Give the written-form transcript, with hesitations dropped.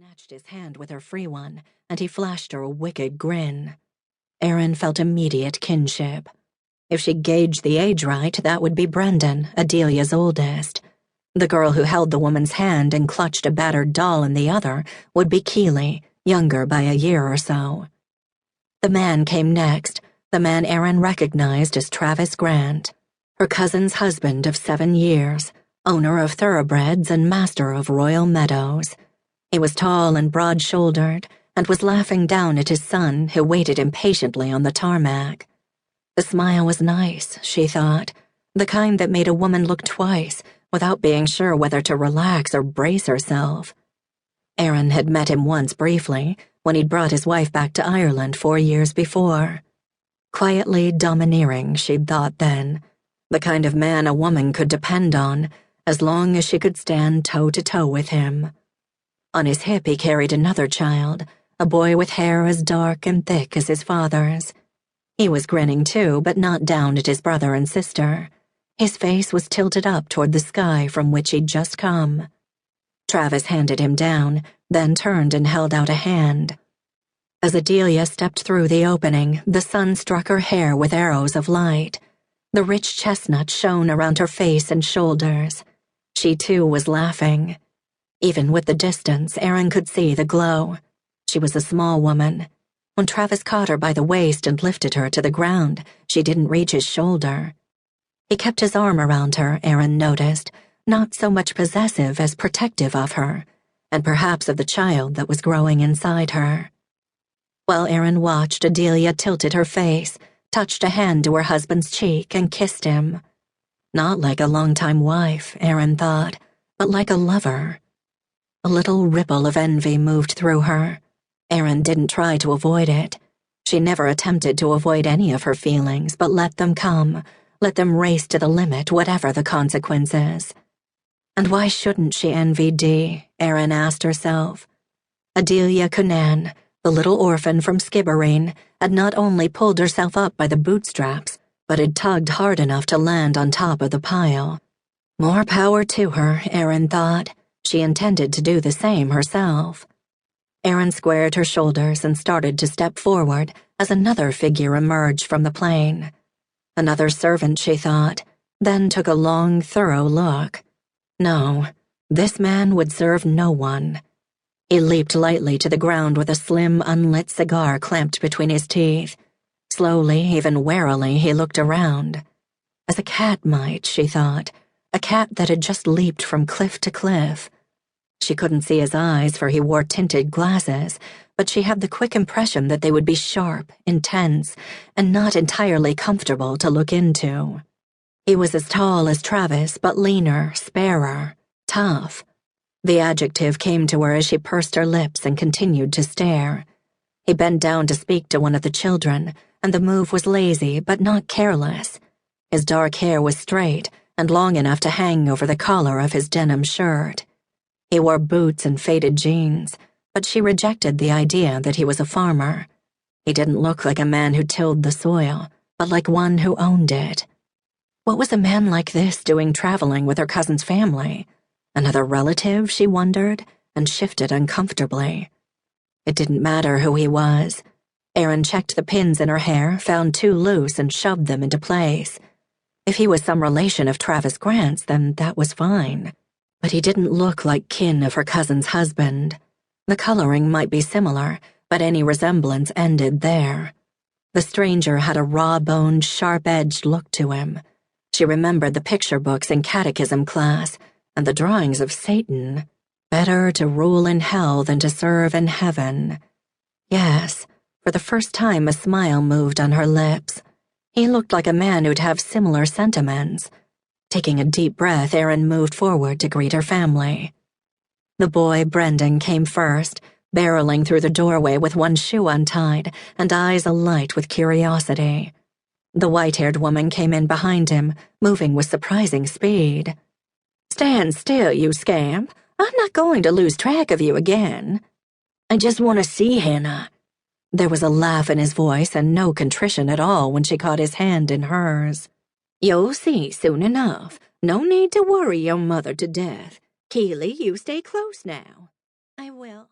snatched his hand with her free one, and he flashed her a wicked grin. Erin felt immediate kinship. If she gauged the age right, that would be Brendan, Adelia's oldest. The girl who held the woman's hand and clutched a battered doll in the other would be Keeley, younger by a year or so. The man came next, the man Erin recognized as Travis Grant, her cousin's husband of 7 years, owner of thoroughbreds and master of Royal Meadows. He was tall and broad-shouldered and was laughing down at his son, who waited impatiently on the tarmac. The smile was nice, she thought, the kind that made a woman look twice without being sure whether to relax or brace herself. Erin had met him once briefly when he'd brought his wife back to Ireland 4 years before. Quietly domineering, she'd thought then, the kind of man a woman could depend on as long as she could stand toe-to-toe with him. On his hip he carried another child, a boy with hair as dark and thick as his father's. He was grinning too, but not down at his brother and sister. His face was tilted up toward the sky from which he'd just come. Travis handed him down, then turned and held out a hand. As Adelia stepped through the opening, the sun struck her hair with arrows of light. The rich chestnut shone around her face and shoulders. She too was laughing. Even with the distance, Erin could see the glow. She was a small woman. When Travis caught her by the waist and lifted her to the ground, she didn't reach his shoulder. He kept his arm around her, Erin noticed, not so much possessive as protective of her, and perhaps of the child that was growing inside her. While Erin watched, Adelia tilted her face, touched a hand to her husband's cheek, and kissed him. Not like a longtime wife, Erin thought, but like a lover. A little ripple of envy moved through her. Erin didn't try to avoid it. She never attempted to avoid any of her feelings, but let them come, let them race to the limit, whatever the consequences. And why shouldn't she envy Dee? Erin asked herself. Adelia Cunan, the little orphan from Skibbereen, had not only pulled herself up by the bootstraps, but had tugged hard enough to land on top of the pile. More power to her, Erin thought. She intended to do the same herself. Erin squared her shoulders and started to step forward as another figure emerged from the plane. Another servant, she thought, then took a long, thorough look. No, this man would serve no one. He leaped lightly to the ground with a slim, unlit cigar clamped between his teeth. Slowly, even warily, he looked around. As a cat might, she thought, a cat that had just leaped from cliff to cliff. She couldn't see his eyes, for he wore tinted glasses, but she had the quick impression that they would be sharp, intense, and not entirely comfortable to look into. He was as tall as Travis, but leaner, sparer, tough. The adjective came to her as she pursed her lips and continued to stare. He bent down to speak to one of the children, and the move was lazy but not careless. His dark hair was straight and long enough to hang over the collar of his denim shirt. He wore boots and faded jeans, but she rejected the idea that he was a farmer. He didn't look like a man who tilled the soil, but like one who owned it. What was a man like this doing traveling with her cousin's family? Another relative, she wondered, and shifted uncomfortably. It didn't matter who he was. Erin checked the pins in her hair, found 2 loose, and shoved them into place. If he was some relation of Travis Grant's, then that was fine. But he didn't look like kin of her cousin's husband. The coloring might be similar, but any resemblance ended there. The stranger had a raw-boned, sharp-edged look to him. She remembered the picture books in catechism class, and the drawings of Satan. Better to rule in hell than to serve in heaven. Yes, for the first time a smile moved on her lips. He looked like a man who'd have similar sentiments. Taking a deep breath, Erin moved forward to greet her family. The boy, Brendan, came first, barreling through the doorway with one shoe untied and eyes alight with curiosity. The white-haired woman came in behind him, moving with surprising speed. "Stand still, you scamp. I'm not going to lose track of you again. I just want to see Hannah." There was a laugh in his voice and no contrition at all when she caught his hand in hers. "You'll see soon enough. No need to worry your mother to death. Keeley, you stay close now." "I will."